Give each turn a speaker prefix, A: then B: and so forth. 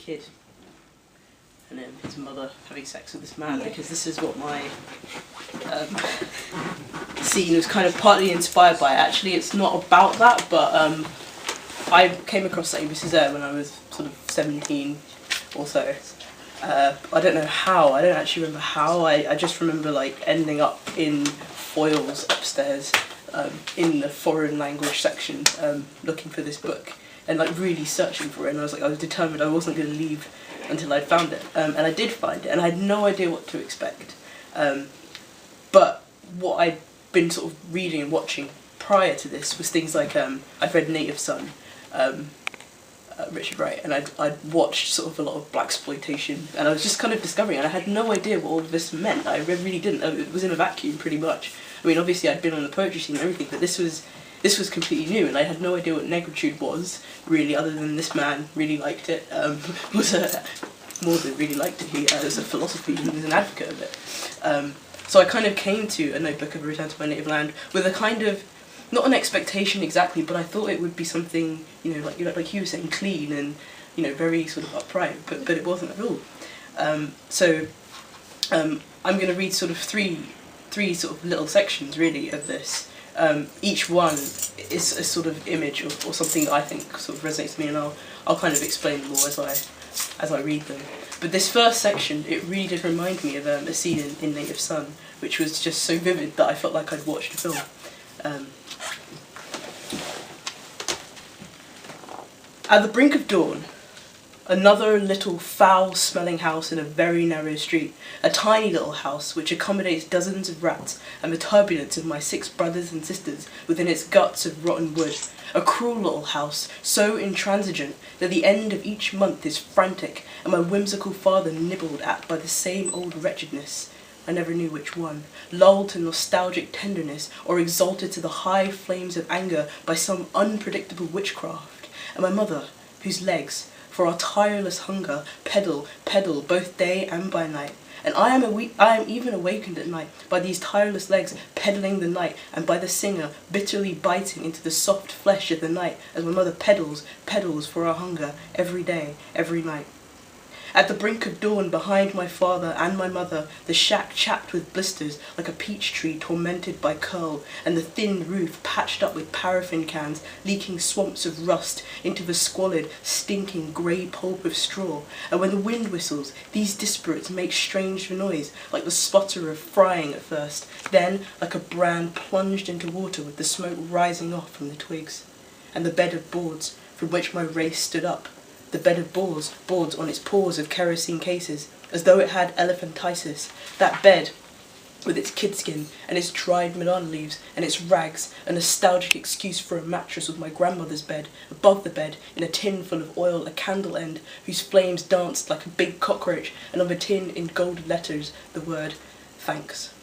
A: kid and then his mother having sex with this man, because this is what my scene was kind of partly inspired by. Actually, it's not about that, but I came across Aimé Césaire when I was sort of 17 or so. I don't know how, I don't actually remember how, I just remember like ending up in foils upstairs in the foreign language section looking for this book and like really searching for it, and I was determined I wasn't going to leave until I'd found it, and I did find it, and I had no idea what to expect. But what I'd been sort of reading and watching prior to this was things like, I'd read Native Son, Richard Wright, and I'd watched sort of a lot of blaxploitation, and I was just kind of discovering, and I had no idea what all of this meant. I really didn't. It was in a vacuum pretty much. I mean, obviously I'd been on the poetry scene and everything, but this was completely new, and I had no idea what negritude was, really, other than this man really liked it, more than really liked it, he as a philosophy, he was an advocate of it. So I kind of came to A Notebook of a Return to My Native Land with a kind of, not an expectation exactly, but I thought it would be something, like you were saying, clean and, very sort of upright, but it wasn't at all. So I'm going to read sort of three sort of little sections, really, of this. Each one is a sort of image or something that I think sort of resonates with me, and I'll kind of explain more as I read them. But this first section, it really did remind me of a scene in Native Son, which was just so vivid that I felt like I'd watched a film. At the brink of dawn, another little foul-smelling house in a very narrow street, a tiny little house which accommodates dozens of rats and the turbulence of my 6 brothers and sisters within its guts of rotten wood. A cruel little house, so intransigent that the end of each month is frantic, and my whimsical father nibbled at by the same old wretchedness. I never knew which one, lulled to nostalgic tenderness or exalted to the high flames of anger by some unpredictable witchcraft. And my mother, whose legs, for our tireless hunger, pedal both day and by night. And I am even awakened at night by these tireless legs pedalling the night, and by the singer bitterly biting into the soft flesh of the night as my mother pedals for our hunger every day, every night. At the brink of dawn, behind my father and my mother, the shack chapped with blisters like a peach tree tormented by curl, and the thin roof patched up with paraffin cans, leaking swamps of rust into the squalid, stinking grey pulp of straw. And when the wind whistles, these disparates make strange noise, like the sputter of frying at first, then like a brand plunged into water with the smoke rising off from the twigs. And the bed of boards from which my race stood up, the bed of boards on its paws of kerosene cases, as though it had elephantiasis, that bed with its kidskin and its dried banana leaves and its rags, a nostalgic excuse for a mattress with my grandmother's bed, above the bed, in a tin full of oil, a candle end, whose flames danced like a big cockroach, and on the tin in gold letters the word, thanks.